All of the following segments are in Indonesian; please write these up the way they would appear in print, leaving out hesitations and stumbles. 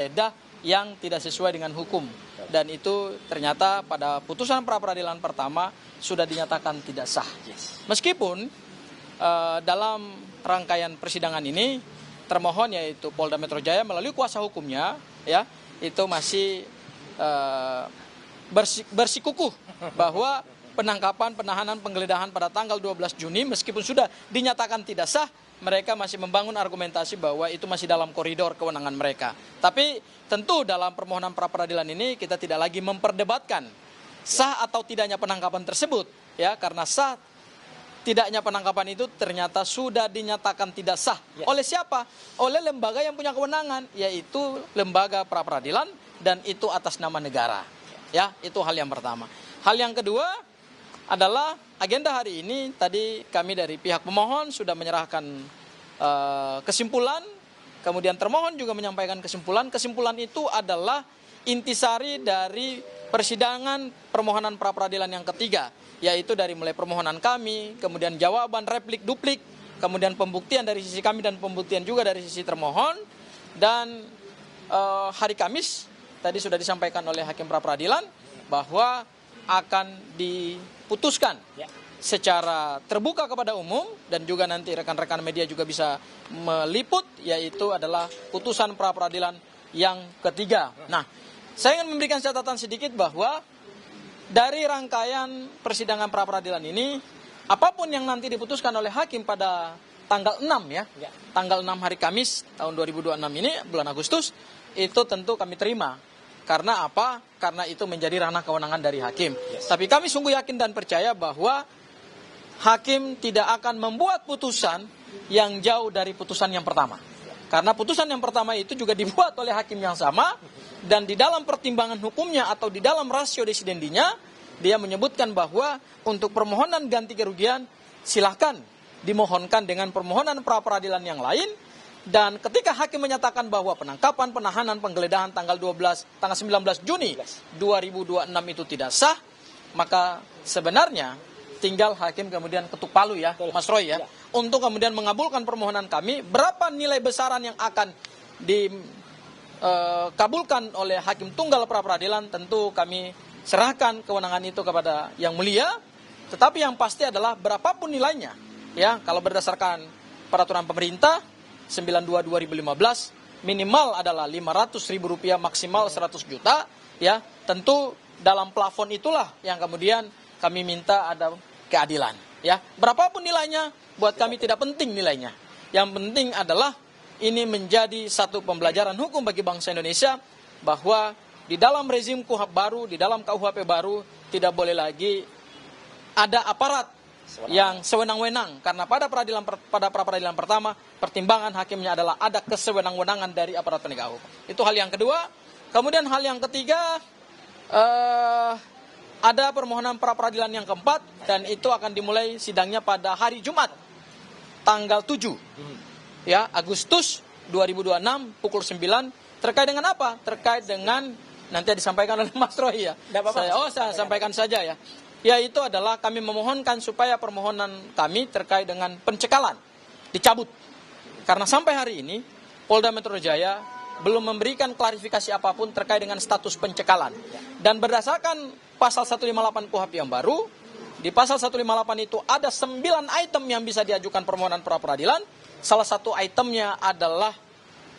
kaedah yang tidak sesuai dengan hukum. Dan itu ternyata pada putusan pra-peradilan pertama sudah dinyatakan tidak sah. Meskipun dalam rangkaian persidangan ini termohon yaitu Polda Metro Jaya melalui kuasa hukumnya ya itu masih bersikukuh bahwa penangkapan, penahanan, penggeledahan pada tanggal 12 Juni meskipun sudah dinyatakan tidak sah, mereka masih membangun argumentasi bahwa itu masih dalam koridor kewenangan mereka. Tapi tentu dalam permohonan pra-peradilan ini kita tidak lagi memperdebatkan sah atau tidaknya penangkapan tersebut ya, karena sah tidaknya penangkapan itu ternyata sudah dinyatakan tidak sah. Oleh siapa? Oleh lembaga yang punya kewenangan, yaitu lembaga pra-peradilan, dan itu atas nama negara. Ya, itu hal yang pertama. Hal yang kedua adalah agenda hari ini tadi kami dari pihak pemohon sudah menyerahkan kesimpulan, kemudian termohon juga menyampaikan kesimpulan. Kesimpulan itu adalah intisari dari persidangan permohonan pra-peradilan yang ketiga, yaitu dari mulai permohonan kami, kemudian jawaban, replik, duplik, kemudian pembuktian dari sisi kami dan pembuktian juga dari sisi termohon. Dan hari Kamis tadi sudah disampaikan oleh hakim pra-peradilan bahwa akan diputuskan secara terbuka kepada umum dan juga nanti rekan-rekan media juga bisa meliput, yaitu adalah putusan pra-peradilan yang ketiga. Nah, saya ingin memberikan catatan sedikit bahwa dari rangkaian persidangan pra-peradilan ini, apapun yang nanti diputuskan oleh hakim pada tanggal 6 ya, tanggal 6 hari Kamis tahun 2026 ini, bulan Agustus, itu tentu kami terima. Karena apa? Karena itu menjadi ranah kewenangan dari hakim. Tapi kami sungguh yakin dan percaya bahwa hakim tidak akan membuat putusan yang jauh dari putusan yang pertama. Karena putusan yang pertama itu juga dibuat oleh hakim yang sama, dan di dalam pertimbangan hukumnya atau di dalam rasio desidendinya, dia menyebutkan bahwa untuk permohonan ganti kerugian silahkan dimohonkan dengan permohonan pra-peradilan yang lain. Dan ketika hakim menyatakan bahwa penangkapan, penahanan, penggeledahan tanggal 19 Juni 2026 itu tidak sah, maka sebenarnya tinggal hakim kemudian ketuk palu ya, Mas Roy ya, untuk kemudian mengabulkan permohonan kami. Berapa nilai besaran yang akan dikabulkan oleh hakim tunggal pra-peradilan, tentu kami serahkan kewenangan itu kepada yang mulia. Tetapi yang pasti adalah berapapun nilainya, ya, kalau berdasarkan peraturan pemerintah 92/2015 minimal adalah Rp500.000, maksimal 100 juta, ya. Tentu dalam plafon itulah yang kemudian kami minta ada keadilan, ya. Berapapun nilainya buat kami tidak penting nilainya. Yang penting adalah ini menjadi satu pembelajaran hukum bagi bangsa Indonesia bahwa di dalam rezim KUHP baru, di dalam KUHP baru tidak boleh lagi ada aparat yang sewenang-wenang, karena pada pra-peradilan pertama pertimbangan hakimnya adalah ada kesewenang-wenangan dari aparat penegak hukum. Itu hal yang kedua. Kemudian hal yang ketiga, ada permohonan pra-peradilan yang keempat, dan itu akan dimulai sidangnya pada hari Jumat tanggal 7 ya, Agustus 2026 pukul 9. Terkait dengan apa? Terkait dengan nanti disampaikan oleh Mas Roy ya. Saya sampaikan saja ya. Yaitu adalah kami memohonkan supaya permohonan kami terkait dengan pencekalan dicabut. Karena sampai hari ini Polda Metro Jaya belum memberikan klarifikasi apapun terkait dengan status pencekalan. Dan berdasarkan pasal 158 KUHP yang baru, di pasal 158 itu ada 9 item yang bisa diajukan permohonan pra-peradilan. Salah satu itemnya adalah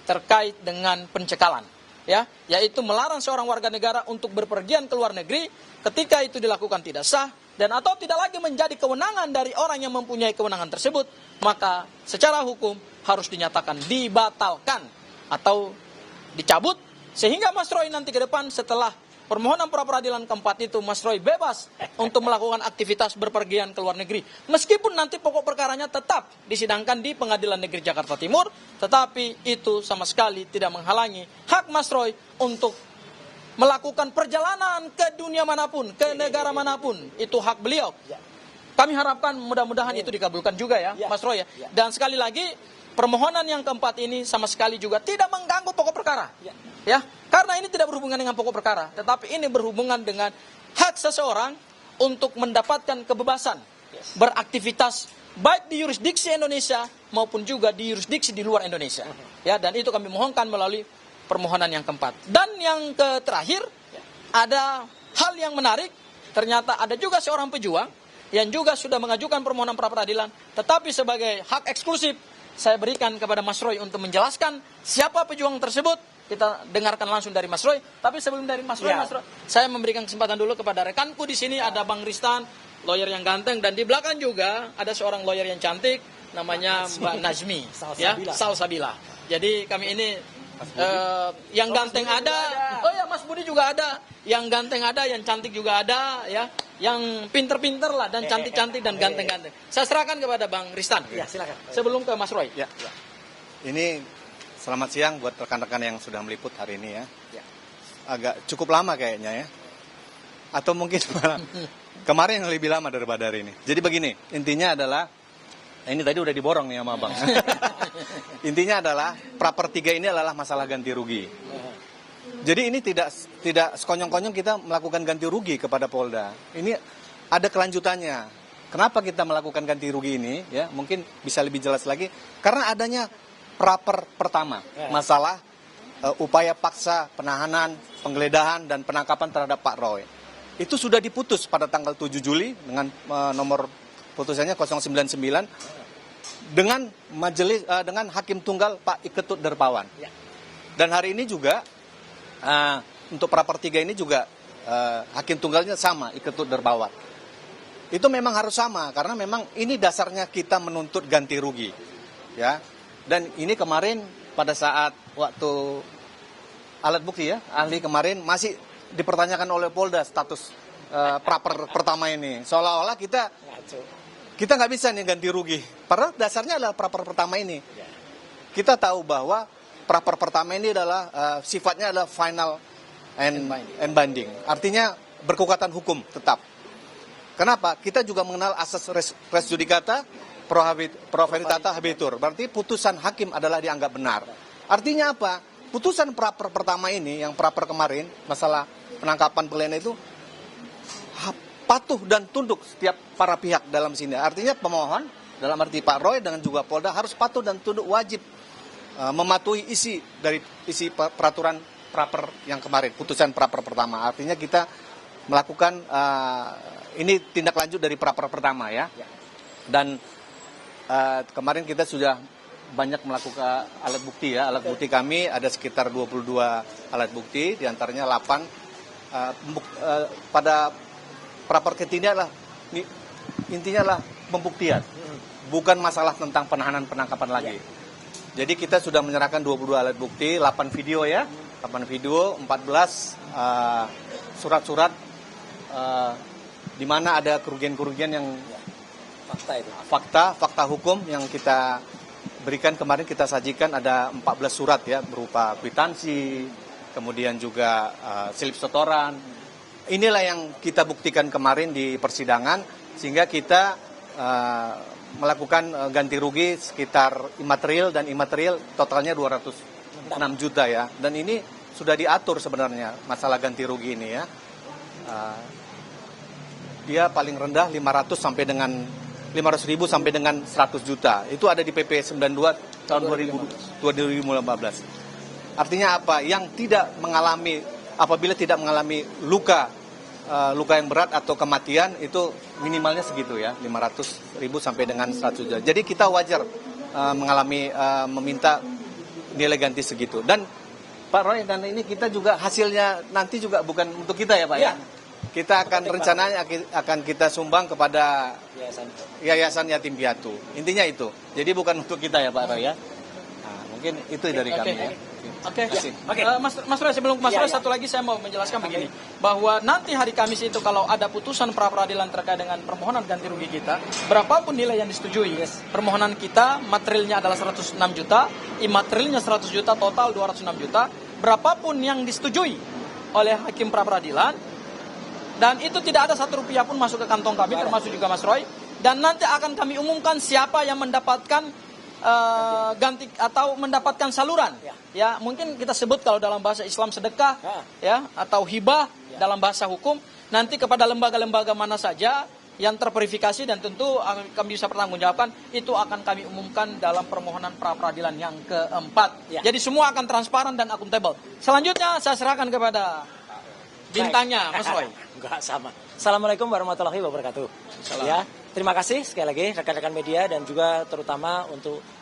terkait dengan pencekalan, ya, yaitu melarang seorang warga negara untuk berpergian ke luar negeri ketika itu dilakukan tidak sah dan atau tidak lagi menjadi kewenangan dari orang yang mempunyai kewenangan tersebut, maka secara hukum harus dinyatakan dibatalkan atau dicabut, sehingga Mas Roy nanti ke depan setelah permohonan pra-peradilan keempat itu Mas Roy bebas untuk melakukan aktivitas berpergian ke luar negeri. Meskipun nanti pokok perkaranya tetap disidangkan di Pengadilan Negeri Jakarta Timur, tetapi itu sama sekali tidak menghalangi hak Mas Roy untuk melakukan perjalanan ke dunia manapun, ke negara manapun. Itu hak beliau. Kami harapkan mudah-mudahan itu dikabulkan juga ya, Mas Roy ya. Dan sekali lagi, permohonan yang keempat ini sama sekali juga tidak mengganggu pokok perkara. Ya, karena ini tidak berhubungan dengan pokok perkara, tetapi ini berhubungan dengan hak seseorang untuk mendapatkan kebebasan beraktivitas baik di yurisdiksi Indonesia maupun juga di yurisdiksi di luar Indonesia. Ya, dan itu kami mohonkan melalui permohonan yang keempat. Dan yang terakhir, ada hal yang menarik, ternyata ada juga seorang pejuang yang juga sudah mengajukan permohonan pra-peradilan, tetapi sebagai hak eksklusif saya berikan kepada Mas Roy untuk menjelaskan siapa pejuang tersebut. Kita dengarkan langsung dari Mas Roy. Tapi sebelum dari Mas Roy, Mas Roy, saya memberikan kesempatan dulu kepada rekanku di sini, ada Bang Ristan, lawyer yang ganteng, dan di belakang juga ada seorang lawyer yang cantik, namanya Mbak Nazmi, Salsabila. Jadi kami ini yang ganteng ada, oh ya Mas Budi juga ada, yang ganteng ada, yang cantik juga ada, ya, yang pinter-pinter lah dan cantik-cantik dan ganteng-ganteng. Saya serahkan kepada Bang Ristan. Ya, silakan. Sebelum ke Mas Roy. Ya. Ini selamat siang buat rekan-rekan yang sudah meliput hari ini ya. Agak cukup lama kayaknya ya. Atau mungkin kemarin yang lebih lama daripada hari ini. Jadi begini, intinya adalah ini tadi udah diborong nih sama Bang. Intinya adalah praper 3 ini adalah masalah ganti rugi. Jadi ini tidak sekonyong-konyong kita melakukan ganti rugi kepada Polda. Ini ada kelanjutannya. Kenapa kita melakukan ganti rugi ini? Ya, mungkin bisa lebih jelas lagi. Karena adanya praper pertama, masalah upaya paksa penahanan, penggeledahan dan penangkapan terhadap Pak Roy. Itu sudah diputus pada tanggal 7 Juli dengan nomor putusannya 099 dengan majelis dengan hakim tunggal Pak Iketut Derpawan. Dan hari ini juga untuk praper 3 ini juga hakim tunggalnya sama, Iketut Derpawan. Itu memang harus sama karena memang ini dasarnya kita menuntut ganti rugi. Ya. Dan ini kemarin pada saat waktu alat bukti ya, ahli kemarin masih dipertanyakan oleh Polda status praper pertama ini. Seolah-olah kita nggak bisa nih ganti rugi. Padahal dasarnya adalah praper pertama ini. Kita tahu bahwa praper pertama ini adalah sifatnya adalah final and binding. Artinya berkekuatan hukum tetap. Kenapa? Kita juga mengenal asas res judicata pro veritate habetur. Berarti putusan hakim adalah dianggap benar. Artinya apa? Putusan praper pertama ini, yang praper kemarin, masalah penangkapan pelena itu patuh dan tunduk setiap para pihak dalam sini. Artinya pemohon, dalam arti Pak Roy dengan juga Polda harus patuh dan tunduk, wajib mematuhi isi peraturan praper yang kemarin, putusan praper pertama. Artinya kita melakukan ini tindak lanjut dari praper pertama ya. Dan kemarin kita sudah banyak melakukan alat bukti ya. Alat bukti kami ada sekitar 22 alat bukti, diantaranya 8 pada praper ketiga adalah intinya adalah pembuktian, bukan masalah tentang penahanan penangkapan lagi. Jadi kita sudah menyerahkan 22 alat bukti, 8 video ya, 8 video, 14 surat-surat di mana ada kerugian-kerugian yang fakta hukum yang kita berikan kemarin, kita sajikan ada 14 surat ya, berupa kwitansi, kemudian juga slip setoran. Inilah yang kita buktikan kemarin di persidangan, sehingga kita melakukan ganti rugi sekitar imaterial dan imaterial totalnya 206 juta ya. Dan ini sudah diatur sebenarnya masalah ganti rugi ini ya. Dia paling rendah 500 sampai dengan 500.000 sampai dengan 100 juta. Itu ada di PP 92 tahun 2015. Artinya apa? Yang tidak mengalami, apabila tidak mengalami luka yang berat atau kematian, itu minimalnya segitu ya, 500.000 sampai dengan 100 juta. Jadi kita wajar meminta nilai ganti segitu. Dan Pak Roy, dan ini kita juga hasilnya nanti juga bukan untuk kita ya Pak ya. Kita akan rencananya akan kita sumbang kepada Yayasan Yatim Piatu. Intinya itu. Jadi bukan untuk kita ya Pak Roy ya. Nah, mungkin itu dari kami ya. Oke. Mas Roy, sebelum Mas Roy satu lagi saya mau menjelaskan begini, bahwa nanti hari Kamis itu kalau ada putusan pra peradilan terkait dengan permohonan ganti rugi kita, berapapun nilai yang disetujui, permohonan kita materialnya adalah 106 juta, imaterialnya 100 juta, total 206 juta, berapapun yang disetujui oleh hakim pra peradilan, dan itu tidak ada 1 rupiah pun masuk ke kantong kami, termasuk juga Mas Roy, dan nanti akan kami umumkan siapa yang mendapatkan ganti atau mendapatkan saluran ya, mungkin kita sebut kalau dalam bahasa Islam sedekah ya, atau hibah dalam bahasa hukum, nanti kepada lembaga-lembaga mana saja yang terverifikasi dan tentu kami bisa pertanggungjawabkan itu akan kami umumkan dalam permohonan pra peradilan yang keempat. Jadi semua akan transparan dan akuntabel. Selanjutnya saya serahkan kepada bintangnya, Mas Roy. Enggak sama. Assalamualaikum warahmatullahi wabarakatuh. Ya, terima kasih sekali lagi rekan-rekan media dan juga terutama untuk